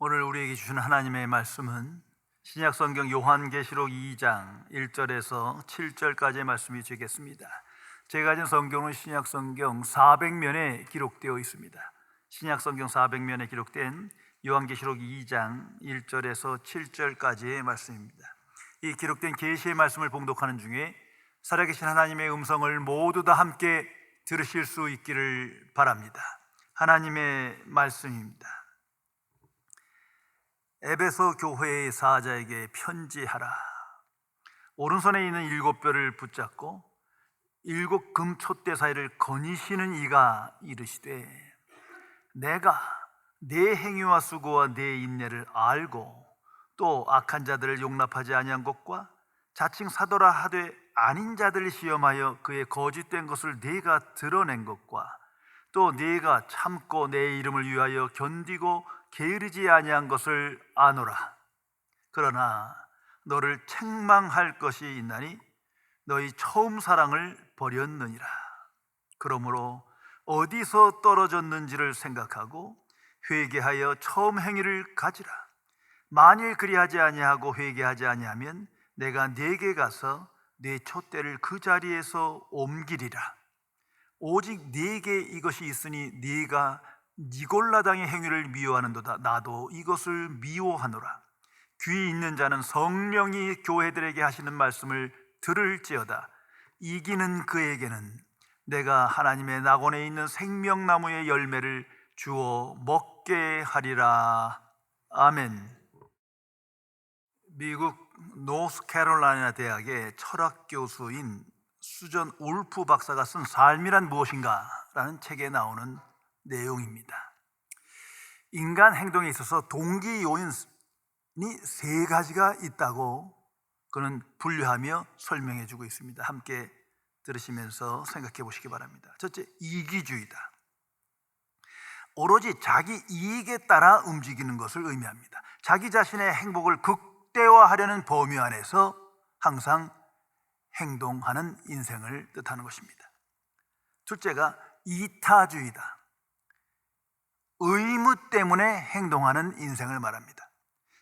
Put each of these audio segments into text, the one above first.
오늘 우리에게 주신 하나님의 말씀은 신약성경 요한계시록 2장 1절에서 7절까지의 말씀이 되겠습니다. 제가 가진 성경은 신약성경 400면에 기록되어 있습니다. 신약성경 400면에 기록된 요한계시록 2장 1절에서 7절까지의 말씀입니다. 이 기록된 계시의 말씀을 봉독하는 중에 살아계신 하나님의 음성을 모두 다 함께 들으실 수 있기를 바랍니다. 하나님의 말씀입니다. 에베소 교회의 사자에게 편지하라. 오른손에 있는 7뼈를 붙잡고 7 금촛대 사이를 거니시는 이가 이르시되, 내가 네 행위와 수고와 네 인내를 알고 또 악한 자들을 용납하지 아니한 것과 자칭 사도라 하되 아닌 자들을 시험하여 그의 거짓된 것을 네가 드러낸 것과 또 네가 참고 내 이름을 위하여 견디고 게으르지 아니한 것을 아노라. 그러나 너를 책망할 것이 있나니 너희 처음 사랑을 버렸느니라. 그러므로 어디서 떨어졌는지를 생각하고 회개하여 처음 행위를 가지라. 만일 그리하지 아니하고 회개하지 아니하면 내가 네게 가서 네 촛대를 그 자리에서 옮기리라. 오직 네게 이것이 있으니 네가 니골라당의 행위를 미워하는도다. 나도 이것을 미워하노라. 귀 있는 자는 성령이 교회들에게 하시는 말씀을 들을지어다. 이기는 그에게는 내가 하나님의 낙원에 있는 생명나무의 열매를 주어 먹게 하리라. 아멘. 미국 노스캐롤라이나 대학의 철학 교수인 수전 울프 박사가 쓴 삶이란 무엇인가? 라는 책에 나오는 내용입니다. 인간 행동에 있어서 동기 요인이 3가지가 있다고 그는 분류하며 설명해 주고 있습니다. 함께 들으시면서 생각해 보시기 바랍니다. 첫째, 이기주의다. 오로지 자기 이익에 따라 움직이는 것을 의미합니다. 자기 자신의 행복을 극대화하려는 범위 안에서 항상 행동하는 인생을 뜻하는 것입니다. 둘째가 이타주의다. 의무 때문에 행동하는 인생을 말합니다.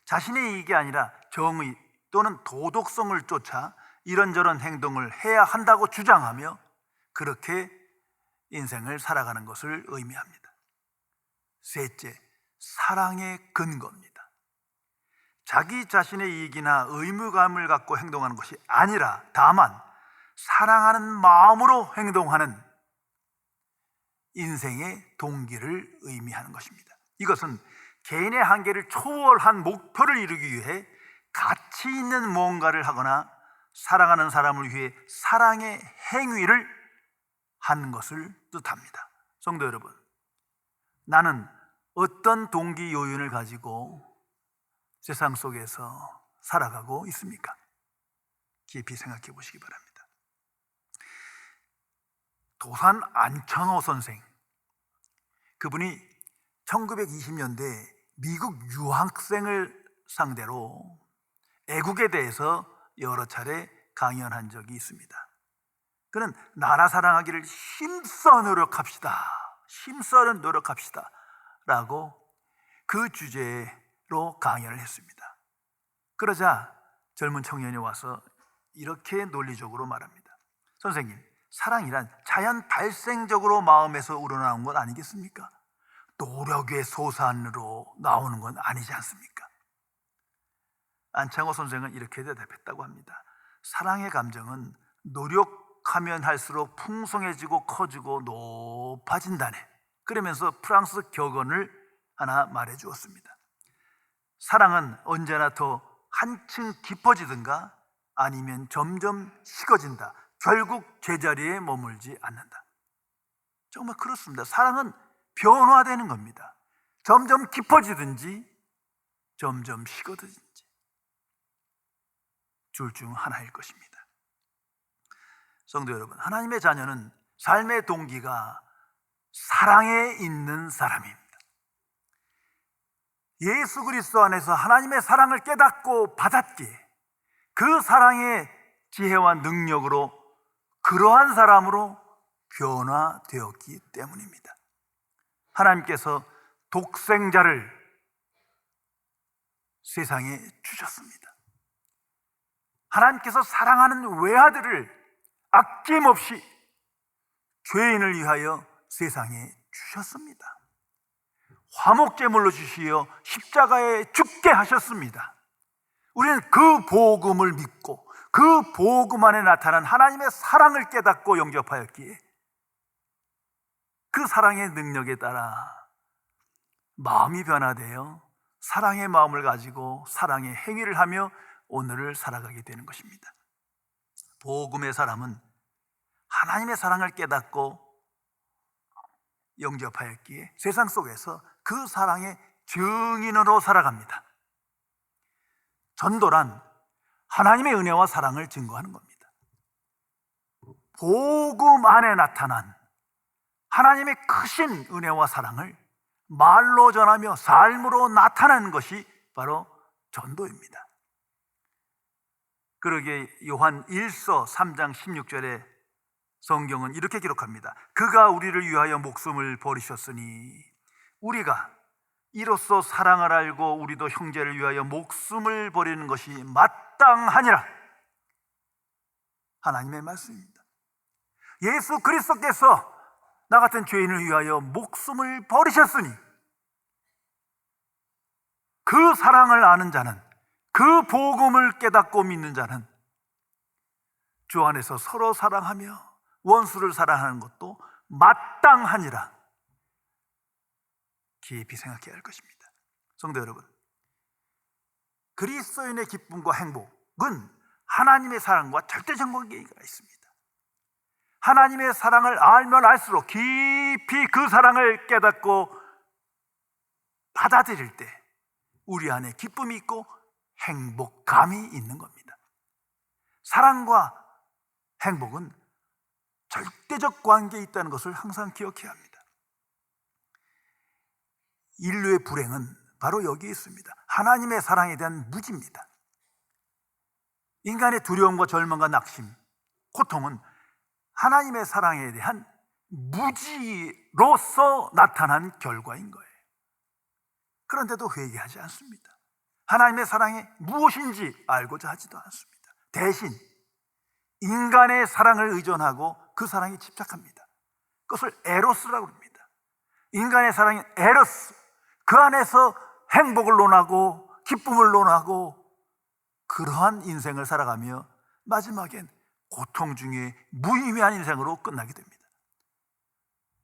자신의 이익이 아니라 정의 또는 도덕성을 쫓아 이런저런 행동을 해야 한다고 주장하며 그렇게 인생을 살아가는 것을 의미합니다. 셋째, 사랑의 근거입니다. 자기 자신의 이익이나 의무감을 갖고 행동하는 것이 아니라 다만 사랑하는 마음으로 행동하는 인생의 동기를 의미하는 것입니다. 이것은 개인의 한계를 초월한 목표를 이루기 위해 가치 있는 뭔가를 하거나 사랑하는 사람을 위해 사랑의 행위를 하는 것을 뜻합니다. 성도 여러분, 나는 어떤 동기 요인을 가지고 세상 속에서 살아가고 있습니까? 깊이 생각해 보시기 바랍니다. 도산 안창호 선생, 그분이 1920년대 미국 유학생을 상대로 애국에 대해서 여러 차례 강연한 적이 있습니다. 그는 나라 사랑하기를 힘써 노력합시다 라고 그 주제로 강연을 했습니다. 그러자 젊은 청년이 와서 이렇게 논리적으로 말합니다. 선생님, 사랑이란 자연 발생적으로 마음에서 우러나온 건 아니겠습니까? 노력의 소산으로 나오는 건 아니지 않습니까? 안창호 선생은 이렇게 대답했다고 합니다. 사랑의 감정은 노력하면 할수록 풍성해지고 커지고 높아진다네. 그러면서 프랑스 격언을 하나 말해 주었습니다. 사랑은 언제나 더 한층 깊어지든가 아니면 점점 식어진다. 결국 제자리에 머물지 않는다. 정말 그렇습니다. 사랑은 변화되는 겁니다. 점점 깊어지든지 점점 식어지든지 둘 중 하나일 것입니다. 성도 여러분, 하나님의 자녀는 삶의 동기가 사랑에 있는 사람입니다. 예수 그리스도 안에서 하나님의 사랑을 깨닫고 받았기에 그 사랑의 지혜와 능력으로 그러한 사람으로 변화되었기 때문입니다. 하나님께서 독생자를 세상에 주셨습니다. 하나님께서 사랑하는 외아들을 아낌없이 죄인을 위하여 세상에 주셨습니다. 화목제물로 주시어 십자가에 죽게 하셨습니다. 우리는 그 복음을 믿고 그 복음 안에 나타난 하나님의 사랑을 깨닫고 영접하였기에 그 사랑의 능력에 따라 마음이 변화되어 사랑의 마음을 가지고 사랑의 행위를 하며 오늘을 살아가게 되는 것입니다. 복음의 사람은 하나님의 사랑을 깨닫고 영접하였기에 세상 속에서 그 사랑의 증인으로 살아갑니다. 전도란 하나님의 은혜와 사랑을 증거하는 겁니다. 복음 안에 나타난 하나님의 크신 은혜와 사랑을 말로 전하며 삶으로 나타내는 것이 바로 전도입니다. 그러기에 요한 1서 3장 16절에 성경은 이렇게 기록합니다. 그가 우리를 위하여 목숨을 버리셨으니 우리가 이로써 사랑을 알고 우리도 형제를 위하여 목숨을 버리는 것이 마땅하니라. 하나님의 말씀입니다. 예수 그리스도께서 나 같은 죄인을 위하여 목숨을 버리셨으니 그 사랑을 아는 자는, 그 복음을 깨닫고 믿는 자는 주 안에서 서로 사랑하며 원수를 사랑하는 것도 마땅하니라. 깊이 생각해야 할 것입니다. 성도 여러분, 그리스도인의 기쁨과 행복은 하나님의 사랑과 절대적 관계가 있습니다. 하나님의 사랑을 알면 알수록 깊이 그 사랑을 깨닫고 받아들일 때 우리 안에 기쁨이 있고 행복감이 있는 겁니다. 사랑과 행복은 절대적 관계에 있다는 것을 항상 기억해야 합니다. 인류의 불행은 바로 여기에 있습니다. 하나님의 사랑에 대한 무지입니다. 인간의 두려움과 절망과 낙심, 고통은 하나님의 사랑에 대한 무지로서 나타난 결과인 거예요. 그런데도 회개하지 않습니다. 하나님의 사랑이 무엇인지 알고자 하지도 않습니다. 대신 인간의 사랑을 의존하고 그 사랑에 집착합니다. 그것을 에로스라고 합니다. 인간의 사랑인 에로스, 그 안에서 행복을 논하고 기쁨을 논하고 그러한 인생을 살아가며 마지막엔 고통 중에 무의미한 인생으로 끝나게 됩니다.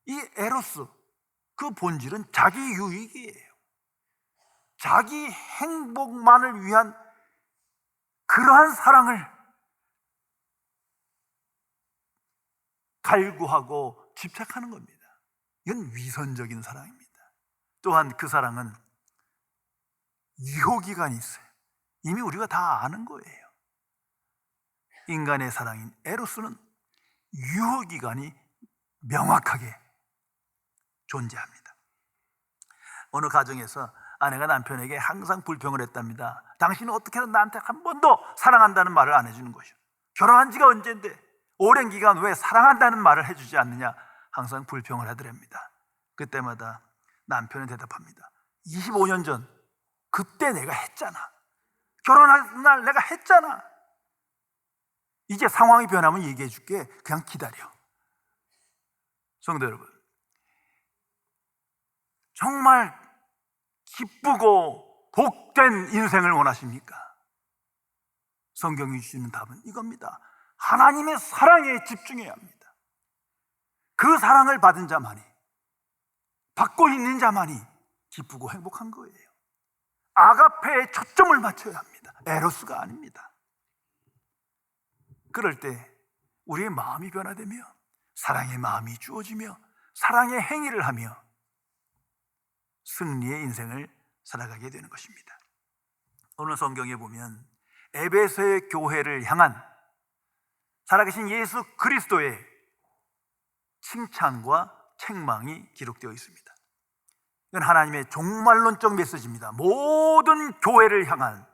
이 에로스, 그 본질은 자기 유익이에요. 자기 행복만을 위한 그러한 사랑을 갈구하고 집착하는 겁니다. 이건 위선적인 사랑입니다. 또한 그 사랑은 유효기간이 있어요. 이미 우리가 다 아는 거예요. 인간의 사랑인 에로스는 유효기간이 명확하게 존재합니다. 어느 가정에서 아내가 남편에게 항상 불평을 했답니다. 당신은 어떻게든 나한테 한 번도 사랑한다는 말을 안 해주는 것이오. 결혼한 지가 언젠데 오랜 기간 왜 사랑한다는 말을 해주지 않느냐, 항상 불평을 하더랍니다. 그때마다 남편은 대답합니다. 25년 전 그때 내가 했잖아. 결혼할 날 내가 했잖아. 이제 상황이 변하면 얘기해 줄게. 그냥 기다려. 성도 여러분, 정말 기쁘고 복된 인생을 원하십니까? 성경이 주시는 답은 이겁니다. 하나님의 사랑에 집중해야 합니다. 그 사랑을 받은 자만이, 받고 있는 자만이 기쁘고 행복한 거예요. 아가페에 초점을 맞춰야 합니다. 에로스가 아닙니다. 그럴 때 우리의 마음이 변화되며 사랑의 마음이 주어지며 사랑의 행위를 하며 승리의 인생을 살아가게 되는 것입니다. 오늘 성경에 보면 에베소의 교회를 향한 살아계신 예수 그리스도의 칭찬과 책망이 기록되어 있습니다. 이건 하나님의 종말론적 메시지입니다. 모든 교회를 향한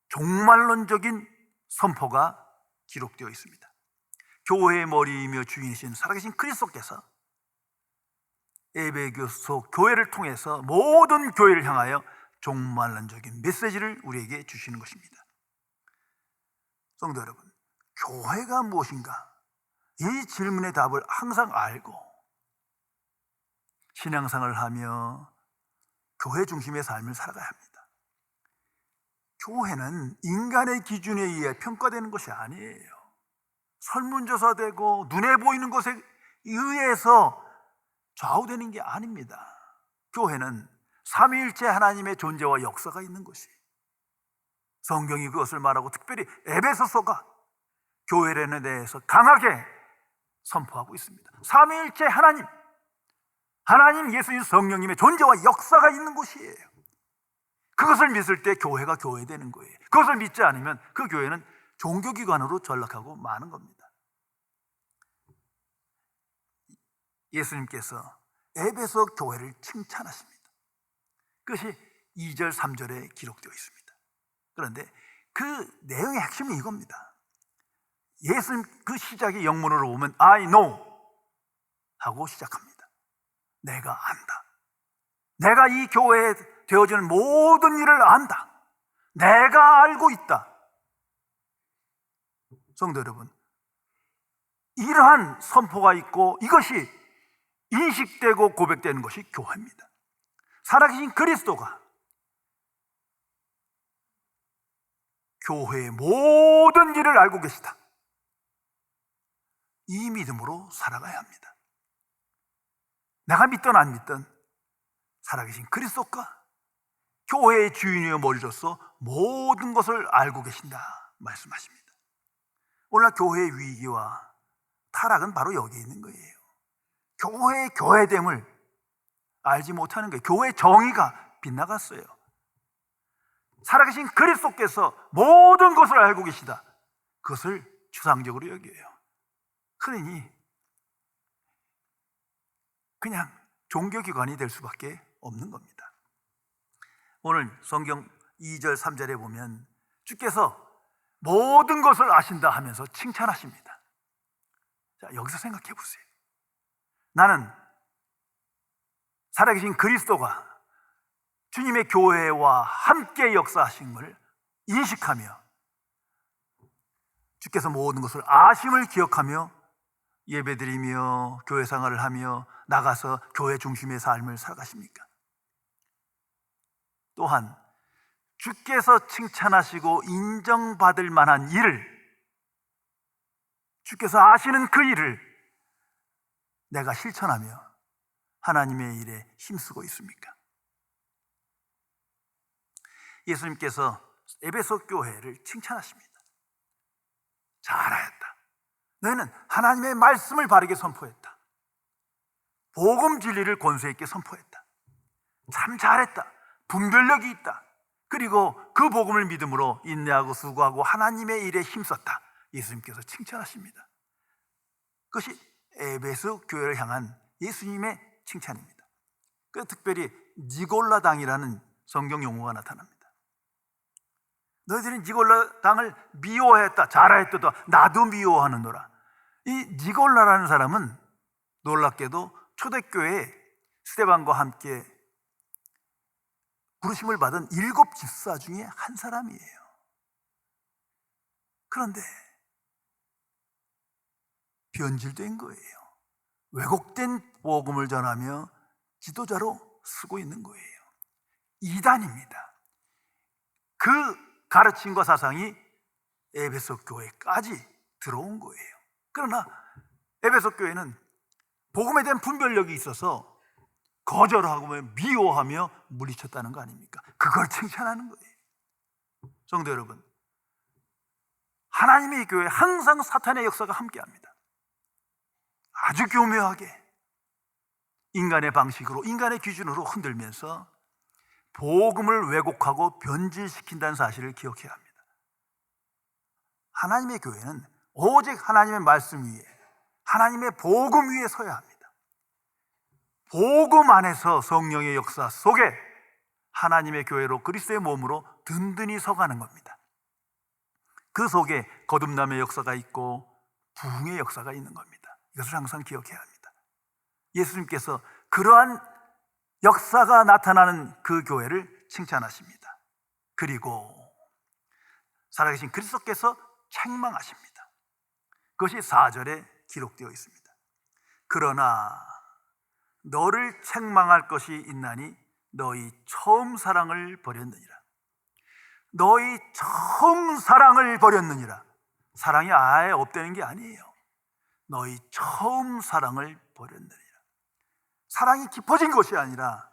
종말론적인 선포가 기록되어 있습니다. 교회의 머리이며 주인이신 살아계신 그리스도께서 에베소서 교회를 통해서 모든 교회를 향하여 종말론적인 메시지를 우리에게 주시는 것입니다. 성도 여러분, 교회가 무엇인가? 이 질문의 답을 항상 알고 신앙생활을 하며 교회 중심의 삶을 살아가야 합니다. 교회는 인간의 기준에 의해 평가되는 것이 아니에요. 설문조사되고 눈에 보이는 것에 의해서 좌우되는 게 아닙니다. 교회는 삼위일체 하나님의 존재와 역사가 있는 것이에요. 성경이 그것을 말하고 특별히 에베소서가 교회에 대해서 강하게 선포하고 있습니다. 삼위일체 하나님 예수님 성령님의 존재와 역사가 있는 곳이에요. 그것을 믿을 때 교회가 교회되는 거예요. 그것을 믿지 않으면 그 교회는 종교기관으로 전락하고 마는 겁니다. 예수님께서 에베소 교회를 칭찬하십니다. 그것이 2절 3절에 기록되어 있습니다. 그런데 그 내용의 핵심은 이겁니다. 예수님 그 시작이 영문으로 보면 I know 하고 시작합니다. 내가 안다. 내가 이 교회에 되어지는 모든 일을 안다. 내가 알고 있다. 성도 여러분, 이러한 선포가 있고 이것이 인식되고 고백되는 것이 교회입니다. 살아계신 그리스도가 교회의 모든 일을 알고 계시다. 이 믿음으로 살아가야 합니다. 내가 믿든 안 믿든 살아계신 그리스도가 교회의 주인이여 머리로서 모든 것을 알고 계신다 말씀하십니다. 오늘날 교회의 위기와 타락은 바로 여기에 있는 거예요. 교회의 교회됨을 알지 못하는 거예요. 교회의 정의가 빗나갔어요. 살아계신 그리스도께서 모든 것을 알고 계시다. 그것을 추상적으로 여겨요. 그러니 그냥 종교기관이 될 수밖에 없는 겁니다. 오늘 성경 2절 3절에 보면 주께서 모든 것을 아신다 하면서 칭찬하십니다. 자, 여기서 생각해 보세요. 나는 살아계신 그리스도가 주님의 교회와 함께 역사하신 것을 인식하며 주께서 모든 것을 아심을 기억하며 예배드리며 교회 생활을 하며 나가서 교회 중심의 삶을 살아가십니까? 또한 주께서 칭찬하시고 인정받을 만한 일을, 주께서 아시는 그 일을 내가 실천하며 하나님의 일에 힘쓰고 있습니까? 예수님께서 에베소 교회를 칭찬하십니다. 잘하였다. 너희는 하나님의 말씀을 바르게 선포했다. 복음 진리를 권세 있게 선포했다. 참 잘했다. 분별력이 있다. 그리고 그 복음을 믿음으로 인내하고 수고하고 하나님의 일에 힘썼다. 예수님께서 칭찬하십니다. 그것이 에베소 교회를 향한 예수님의 칭찬입니다. 그 특별히 니골라 당이라는 성경 용어가 나타납니다. 너희들이 니골라 당을 미워했다. 잘하였다. 나도 미워하는도라. 이 니골라라는 사람은 놀랍게도 초대교회에 스데반과 함께 부르심을 받은 7 집사 중에 한 사람이에요. 그런데 변질된 거예요. 왜곡된 복음을 전하며 지도자로 쓰고 있는 거예요. 이단입니다. 그 가르침과 사상이 에베소 교회까지 들어온 거예요. 그러나 에베소 교회는 복음에 대한 분별력이 있어서 거절하고 미워하며 물리쳤다는 거 아닙니까? 그걸 칭찬하는 거예요. 성도 여러분, 하나님의 교회에 항상 사탄의 역사가 함께합니다. 아주 교묘하게 인간의 방식으로, 인간의 기준으로 흔들면서 복음을 왜곡하고 변질시킨다는 사실을 기억해야 합니다. 하나님의 교회는 오직 하나님의 말씀 위에, 하나님의 복음 위에 서야 합니다. 복음 안에서 성령의 역사 속에 하나님의 교회로 그리스도의 몸으로 든든히 서가는 겁니다. 그 속에 거듭남의 역사가 있고 부흥의 역사가 있는 겁니다. 이것을 항상 기억해야 합니다. 예수님께서 그러한 역사가 나타나는 그 교회를 칭찬하십니다. 그리고 살아계신 그리스도께서 책망하십니다. 그것이 4절에 기록되어 있습니다. 그러나 너를 책망할 것이 있나니 너희 처음 사랑을 버렸느니라. 너희 처음 사랑을 버렸느니라. 사랑이 아예 없다는 게 아니에요. 너희 처음 사랑을 버렸느니라. 사랑이 깊어진 것이 아니라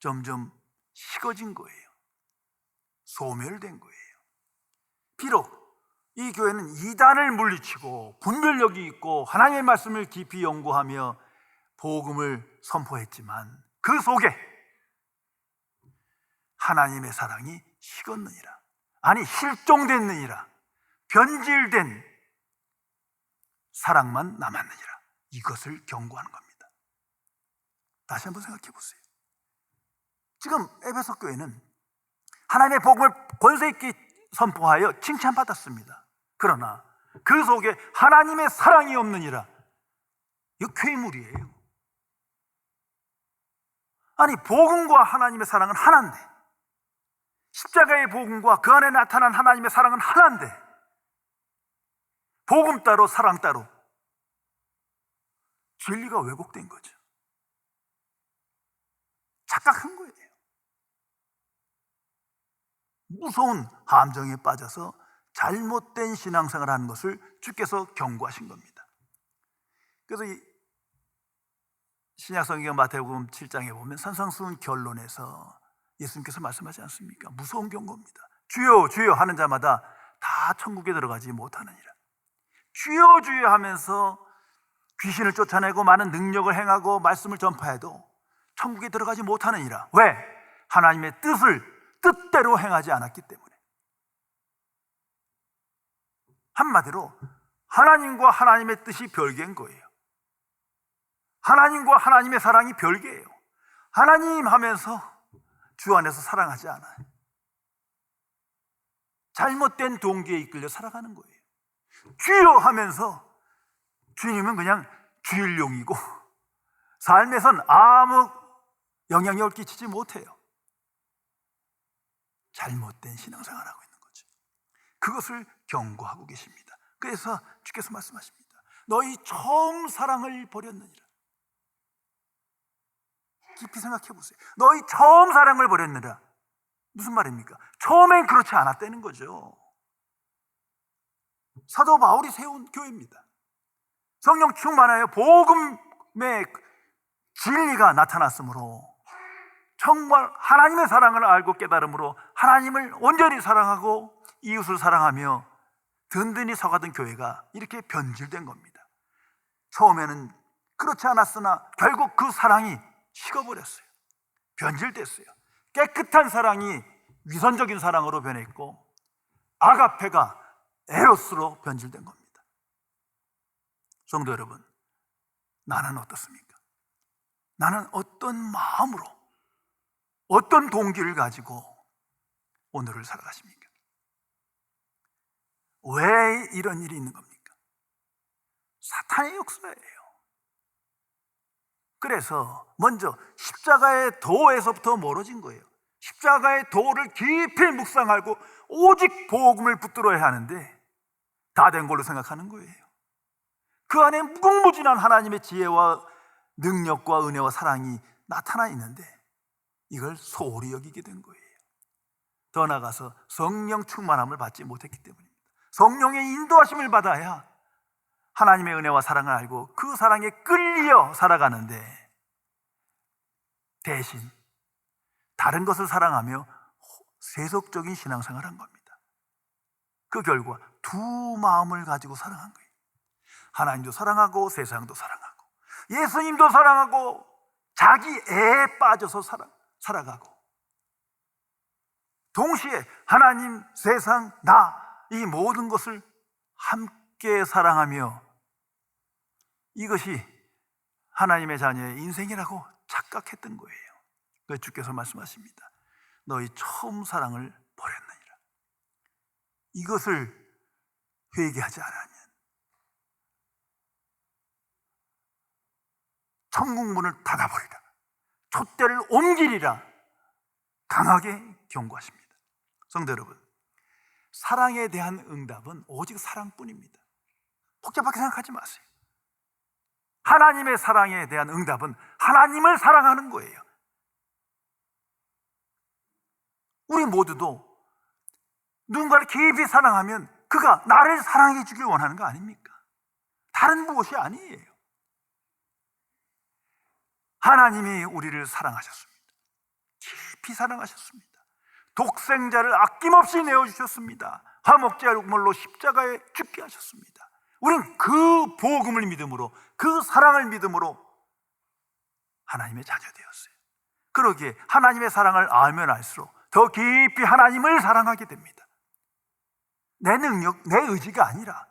점점 식어진 거예요. 소멸된 거예요. 비록 이 교회는 이단을 물리치고 분별력이 있고 하나님의 말씀을 깊이 연구하며 복음을 선포했지만 그 속에 하나님의 사랑이 식었느니라. 아니, 실종됐느니라. 변질된 사랑만 남았느니라. 이것을 경고하는 겁니다. 다시 한번 생각해 보세요. 지금 에베소 교회는 하나님의 복음을 권세 있게 선포하여 칭찬받았습니다. 그러나 그 속에 하나님의 사랑이 없느니라. 이거 괴물이에요. 아니, 복음과 하나님의 사랑은 하나인데, 십자가의 복음과 그 안에 나타난 하나님의 사랑은 하나인데, 복음 따로 사랑 따로 진리가 왜곡된 거죠. 착각한 거예요. 무서운 함정에 빠져서 잘못된 신앙생활을 하는 것을 주께서 경고하신 겁니다. 그래서 이 신약성경 마태복음 7장에 보면 산상수훈 결론에서 예수님께서 말씀하지 않습니까? 무서운 경고입니다. 주여 주여 하는 자마다 다 천국에 들어가지 못하느니라. 주여 주여 하면서 귀신을 쫓아내고 많은 능력을 행하고 말씀을 전파해도 천국에 들어가지 못하느니라. 왜? 하나님의 뜻대로 행하지 않았기 때문에. 한마디로 하나님과 하나님의 뜻이 별개인 거예요. 하나님과 하나님의 사랑이 별개예요. 하나님 하면서 주 안에서 사랑하지 않아요. 잘못된 동기에 이끌려 살아가는 거예요. 주여 하면서 주님은 그냥 주일용이고 삶에선 아무 영향력을 끼치지 못해요. 잘못된 신앙생활을 하고 있는 거죠. 그것을 경고하고 계십니다. 그래서 주께서 말씀하십니다. 너희 처음 사랑을 버렸느니라. 깊이 생각해 보세요. 너희 처음 사랑을 버렸느니라. 무슨 말입니까? 처음엔 그렇지 않았다는 거죠. 사도 바울이 세운 교회입니다. 성령 충만하여 복음의 진리가 나타났으므로 정말 하나님의 사랑을 알고 깨달음으로 하나님을 온전히 사랑하고 이웃을 사랑하며 든든히 서가던 교회가 이렇게 변질된 겁니다. 처음에는 그렇지 않았으나 결국 그 사랑이 식어버렸어요. 변질됐어요. 깨끗한 사랑이 위선적인 사랑으로 변했고 아가페가 에로스로 변질된 겁니다. 성도 여러분, 나는 어떻습니까? 나는 어떤 마음으로, 어떤 동기를 가지고 오늘을 살아가십니까? 왜 이런 일이 있는 겁니까? 사탄의 역사예요. 그래서 먼저 십자가의 도에서부터 멀어진 거예요. 십자가의 도를 깊이 묵상하고 오직 복음을 붙들어야 하는데 다 된 걸로 생각하는 거예요. 그 안에 무궁무진한 하나님의 지혜와 능력과 은혜와 사랑이 나타나 있는데 이걸 소홀히 여기게 된 거예요. 더 나아가서 성령 충만함을 받지 못했기 때문입니다. 성령의 인도하심을 받아야 하나님의 은혜와 사랑을 알고 그 사랑에 끌려 살아가는데 대신 다른 것을 사랑하며 세속적인 신앙생활을 한 겁니다. 그 결과 두 마음을 가지고 사랑한 거예요. 하나님도 사랑하고 세상도 사랑하고 예수님도 사랑하고 자기 애에 빠져서 살아가고 동시에 하나님, 세상, 나 이 모든 것을 함께 사랑하며 이것이 하나님의 자녀의 인생이라고 착각했던 거예요. 그래서 주께서 말씀하십니다. 너희 처음 사랑을 버렸느니라. 이것을 회개하지 않으면 천국문을 닫아버리라, 촛대를 옮기리라 강하게 경고하십니다. 성도 여러분, 사랑에 대한 응답은 오직 사랑뿐입니다. 복잡하게 생각하지 마세요. 하나님의 사랑에 대한 응답은 하나님을 사랑하는 거예요. 우리 모두도 누군가를 깊이 사랑하면 그가 나를 사랑해 주길 원하는 거 아닙니까? 다른 무엇이 아니에요. 하나님이 우리를 사랑하셨습니다. 깊이 사랑하셨습니다. 독생자를 아낌없이 내어주셨습니다. 화목제물로 십자가에 죽게 하셨습니다. 우린 그 복음을 믿음으로, 그 사랑을 믿음으로 하나님의 자녀 되었어요. 그러기에 하나님의 사랑을 알면 알수록 더 깊이 하나님을 사랑하게 됩니다. 내 능력, 내 의지가 아니라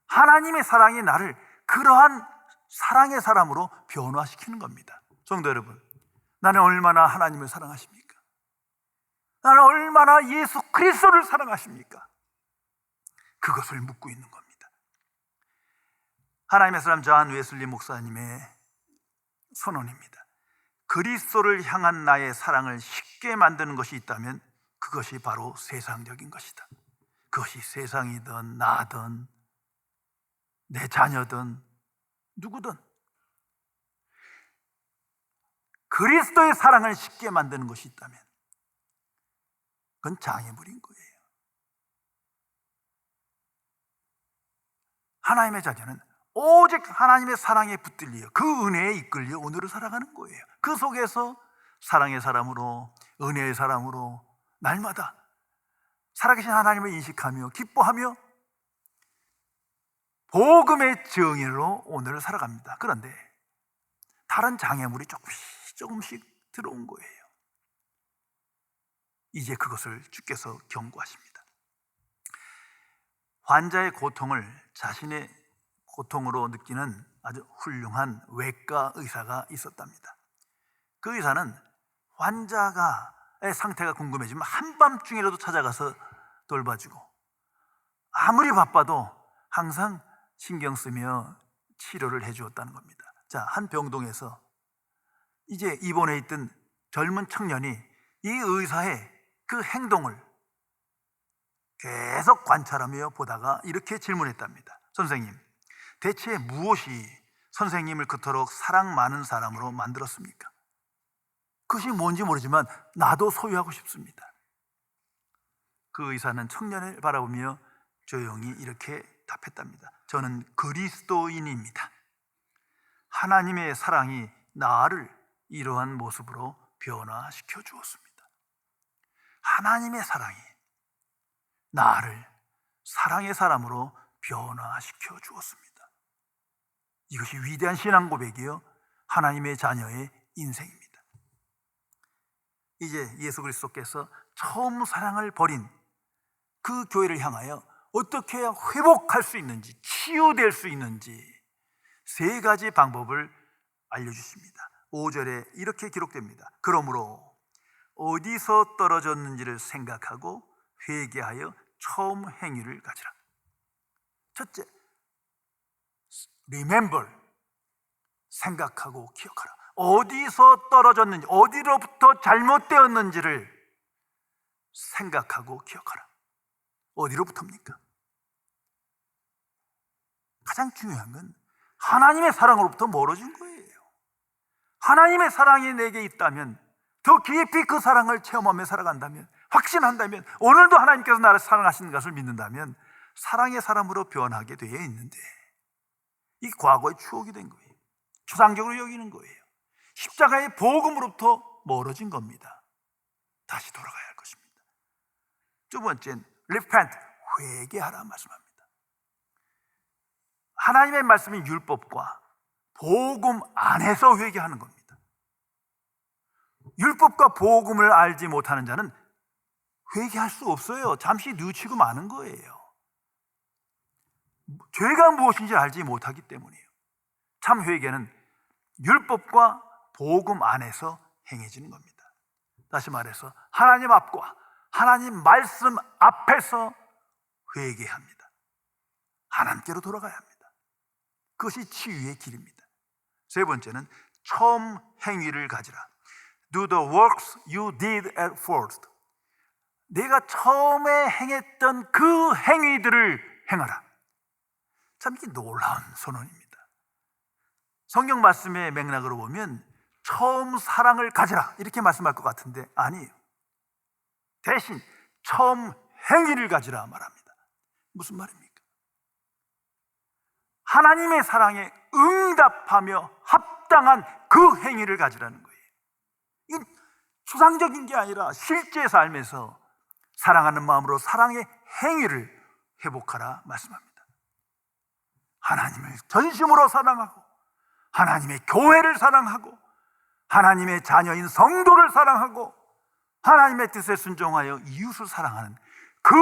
하나님의 사랑이 나를 그러한 사랑의 사람으로 변화시키는 겁니다. 성도 여러분, 나는 얼마나 하나님을 사랑하십니까? 나는 얼마나 예수 그리스도를 사랑하십니까? 그것을 묻고 있는 겁니다. 하나님의 사람 존 웨슬리 목사님의 선언입니다. 그리스도를 향한 나의 사랑을 쉽게 만드는 것이 있다면 그것이 바로 세상적인 것이다. 그것이 세상이든 나든 내 자녀든 누구든 그리스도의 사랑을 쉽게 만드는 것이 있다면 그건 장애물인 거예요. 하나님의 자녀는 오직 하나님의 사랑에 붙들려 그 은혜에 이끌려 오늘을 살아가는 거예요. 그 속에서 사랑의 사람으로, 은혜의 사람으로 날마다 살아계신 하나님을 인식하며 기뻐하며 복음의 증인으로 오늘을 살아갑니다. 그런데 다른 장애물이 조금씩 들어온 거예요. 이제 그것을 주께서 경고하십니다. 환자의 고통을 자신의 고통으로 느끼는 아주 훌륭한 외과 의사가 있었답니다. 그 의사는 환자의 상태가 궁금해지면 한밤중이라도 찾아가서 돌봐주고, 아무리 바빠도 항상 신경 쓰며 치료를 해주었다는 겁니다. 자, 한 병동에서 이제 입원해 있던 젊은 청년이 이 의사의 그 행동을 계속 관찰하며 보다가 이렇게 질문했답니다. 선생님, 대체 무엇이 선생님을 그토록 사랑 많은 사람으로 만들었습니까? 그것이 뭔지 모르지만 나도 소유하고 싶습니다. 그 의사는 청년을 바라보며 조용히 이렇게 답했답니다. 저는 그리스도인입니다. 하나님의 사랑이 나를 이러한 모습으로 변화시켜 주었습니다. 하나님의 사랑이 나를 사랑의 사람으로 변화시켜 주었습니다. 이것이 위대한 신앙 고백이요, 하나님의 자녀의 인생입니다. 이제 예수 그리스도께서 처음 사랑을 버린 그 교회를 향하여 어떻게 회복할 수 있는지, 치유될 수 있는지 세 가지 방법을 알려주십니다. 5절에 이렇게 기록됩니다. 그러므로 어디서 떨어졌는지를 생각하고 회개하여 처음 행위를 가지라. 첫째, remember, 생각하고 기억하라. 어디서 떨어졌는지, 어디로부터 잘못되었는지를 생각하고 기억하라. 어디로부터입니까? 가장 중요한 건 하나님의 사랑으로부터 멀어진 거예요. 하나님의 사랑이 내게 있다면, 더 깊이 그 사랑을 체험하며 살아간다면, 확신한다면, 오늘도 하나님께서 나를 사랑하시는 것을 믿는다면 사랑의 사람으로 변하게 되어 있는데, 이 과거의 추억이 된 거예요. 추상적으로 여기는 거예요. 십자가의 복음으로부터 멀어진 겁니다. 다시 돌아가야 할 것입니다. 두 번째는 repent, 회개하라 말씀합니다. 하나님의 말씀인 율법과 복음 안에서 회개하는 겁니다. 율법과 복음을 알지 못하는 자는 회개할 수 없어요. 잠시 뉘우치고 마는 거예요. 죄가 무엇인지 알지 못하기 때문이에요. 참 회개는 율법과 복음 안에서 행해지는 겁니다. 다시 말해서 하나님 앞과 하나님 말씀 앞에서 회개합니다. 하나님께로 돌아가야 합니다. 그것이 치유의 길입니다. 세 번째는 처음 행위를 가지라. Do the works you did at first. 내가 처음에 행했던 그 행위들을 행하라. 참 이게 놀라운 선언입니다. 성경 말씀의 맥락으로 보면 처음 사랑을 가지라 이렇게 말씀할 것 같은데 아니에요. 대신 처음 행위를 가지라 말합니다. 무슨 말입니까? 하나님의 사랑에 응답하며 합당한 그 행위를 가지라는 거예요. 이건 추상적인 게 아니라 실제 삶에서 사랑하는 마음으로 사랑의 행위를 회복하라 말씀합니다. 하나님을 전심으로 사랑하고 하나님의 교회를 사랑하고 하나님의 자녀인 성도를 사랑하고 하나님의 뜻에 순종하여 이웃을 사랑하는 그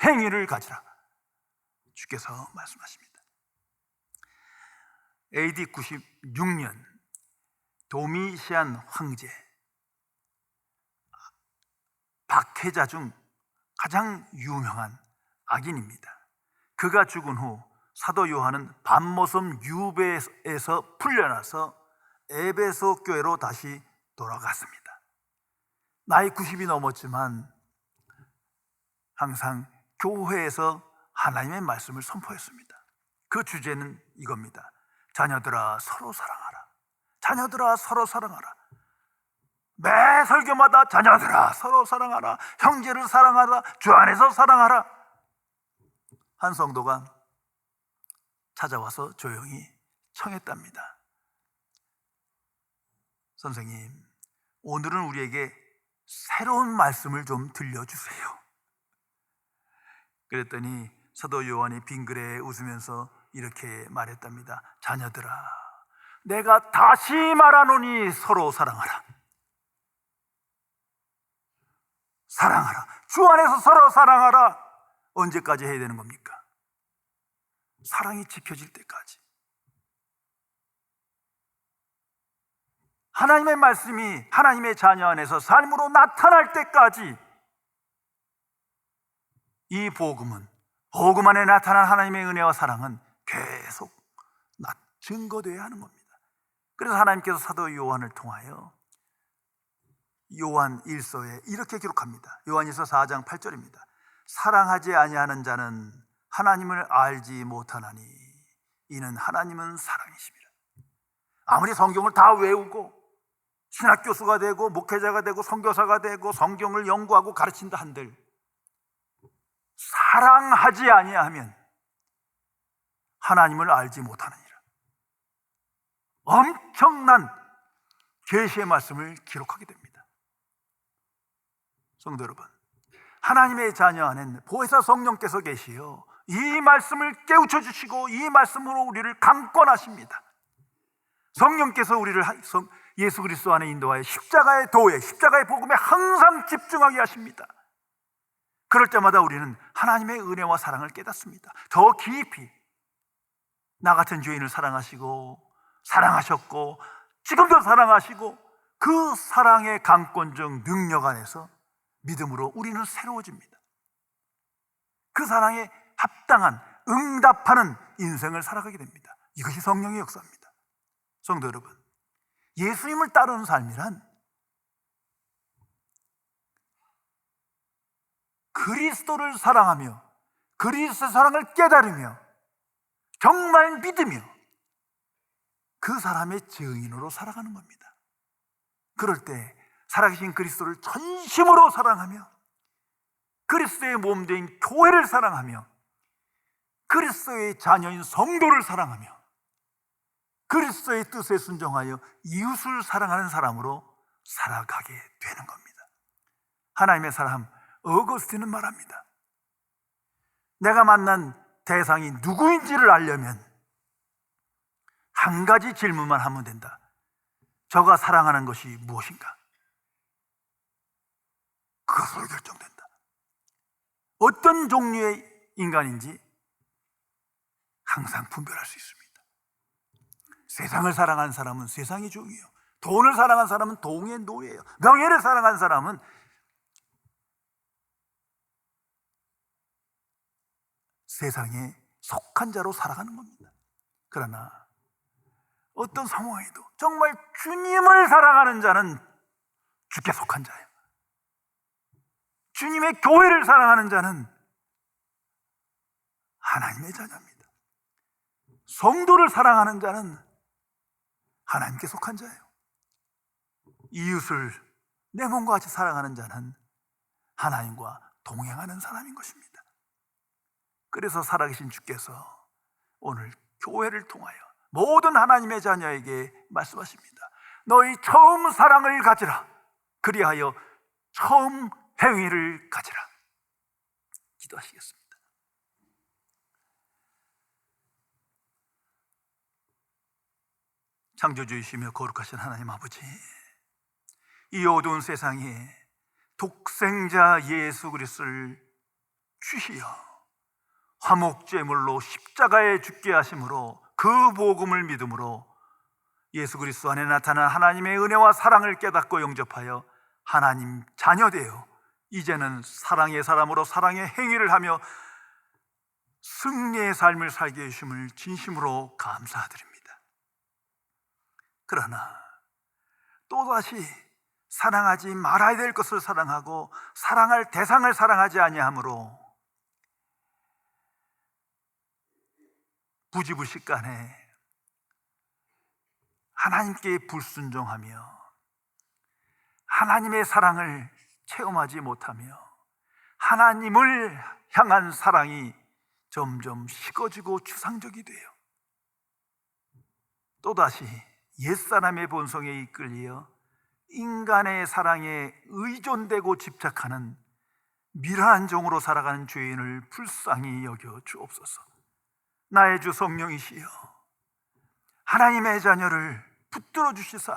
행위를 가지라 주께서 말씀하십니다. AD 96년 도미시안 황제 박해자 중 가장 유명한 악인입니다. 그가 죽은 후 사도 요한은 밤모섬 유배에서 풀려나서 에베소 교회로 다시 돌아갔습니다. 나이 90이 넘었지만 항상 교회에서 하나님의 말씀을 선포했습니다. 그 주제는 이겁니다. 자녀들아 서로 사랑하라. 자녀들아 서로 사랑하라. 매 설교마다 자녀들아 서로 사랑하라. 형제를 사랑하라. 주 안에서 사랑하라. 한 성도가 찾아와서 조용히 청했답니다. 선생님, 오늘은 우리에게 새로운 말씀을 좀 들려주세요. 그랬더니 사도 요한이 빙그레 웃으면서 이렇게 말했답니다. 자녀들아, 내가 다시 말하노니 서로 사랑하라. 사랑하라. 주 안에서 서로 사랑하라. 언제까지 해야 되는 겁니까? 사랑이 지켜질 때까지. 하나님의 말씀이 하나님의 자녀 안에서 삶으로 나타날 때까지 이 복음 안에 나타난 하나님의 은혜와 사랑은 계속 증거되어야 하는 겁니다. 그래서 하나님께서 사도 요한을 통하여 요한 1서에 이렇게 기록합니다. 요한일서 4장 8절입니다. 사랑하지 아니하는 자는 하나님을 알지 못하나니 이는 하나님은 사랑이십니다. 아무리 성경을 다 외우고 신학교수가 되고 목회자가 되고 선교사가 되고 성경을 연구하고 가르친다 한들 사랑하지 아니하면 하나님을 알지 못하느니라. 엄청난 계시의 말씀을 기록하게 됩니다. 성도 여러분, 하나님의 자녀 안에는 보혜사 성령께서 계시어 이 말씀을 깨우쳐 주시고 이 말씀으로 우리를 강권하십니다. 성령께서 우리를 예수 그리스도 안에 인도하여 십자가의 도에, 십자가의 복음에 항상 집중하게 하십니다. 그럴 때마다 우리는 하나님의 은혜와 사랑을 깨닫습니다. 더 깊이 나 같은 죄인을 사랑하셨고 지금도 사랑하시고 그 사랑의 강권적 능력 안에서 믿음으로 우리는 새로워집니다. 그 사랑에 합당한 응답하는 인생을 살아가게 됩니다. 이것이 성령의 역사입니다. 성도 여러분, 예수님을 따르는 삶이란 그리스도를 사랑하며 그리스도의 사랑을 깨달으며 정말 믿으며 그 사람의 증인으로 살아가는 겁니다. 그럴 때 살아계신 그리스도를 전심으로 사랑하며 그리스도의 몸된 교회를 사랑하며 그리스도의 자녀인 성도를 사랑하며 그리스도의 뜻에 순종하여 이웃을 사랑하는 사람으로 살아가게 되는 겁니다. 하나님의 사람 어거스틴은 말합니다. 내가 만난 대상이 누구인지를 알려면 한 가지 질문만 하면 된다. 저가 사랑하는 것이 무엇인가? 그것으로 결정된다. 어떤 종류의 인간인지 항상 분별할 수 있습니다. 세상을 사랑하는 사람은 세상이 종이에요. 돈을 사랑하는 사람은 돈의 노예예요. 명예를 사랑하는 사람은 세상에 속한 자로 살아가는 겁니다. 그러나 어떤 상황에도 정말 주님을 사랑하는 자는 주께 속한 자예요. 주님의 교회를 사랑하는 자는 하나님의 자녀입니다. 성도를 사랑하는 자는 하나님께 속한 자예요. 이웃을 내 몸과 같이 사랑하는 자는 하나님과 동행하는 사람인 것입니다. 그래서 살아계신 주께서 오늘 교회를 통하여 모든 하나님의 자녀에게 말씀하십니다. 너희 처음 사랑을 가지라. 그리하여 처음 행위를 가지라. 기도하시겠습니다. 창조주이시며 거룩하신 하나님 아버지, 이 어두운 세상에 독생자 예수 그리스도를 주시어 화목제물로 십자가에 죽게 하심으로 그 복음을 믿음으로 예수 그리스도 안에 나타난 하나님의 은혜와 사랑을 깨닫고 영접하여 하나님 자녀되어 이제는 사랑의 사람으로 사랑의 행위를 하며 승리의 삶을 살게 해주심을 진심으로 감사드립니다. 그러나 또다시 사랑하지 말아야 될 것을 사랑하고 사랑할 대상을 사랑하지 아니하므로 부지불식간에 하나님께 불순종하며 하나님의 사랑을 체험하지 못하며 하나님을 향한 사랑이 점점 식어지고 추상적이 돼요. 또다시 옛사람의 본성에 이끌려 인간의 사랑에 의존되고 집착하는 미련한 종으로 살아가는 죄인을 불쌍히 여겨 주옵소서. 나의 주 성령이시여, 하나님의 자녀를 붙들어 주시사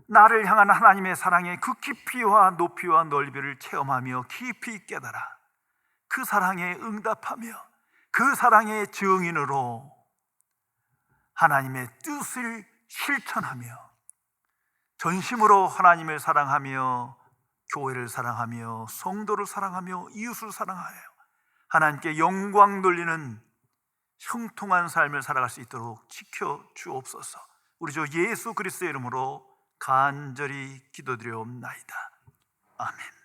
나를 향한 하나님의 사랑의 그 깊이와 높이와 넓이를 체험하며 깊이 깨달아 그 사랑에 응답하며 그 사랑의 증인으로 하나님의 뜻을 실천하며 전심으로 하나님을 사랑하며 교회를 사랑하며 성도를 사랑하며 이웃을 사랑하여 하나님께 영광 돌리는 형통한 삶을 살아갈 수 있도록 지켜 주옵소서. 우리 주 예수 그리스도의 이름으로 간절히 기도드리옵나이다. 아멘.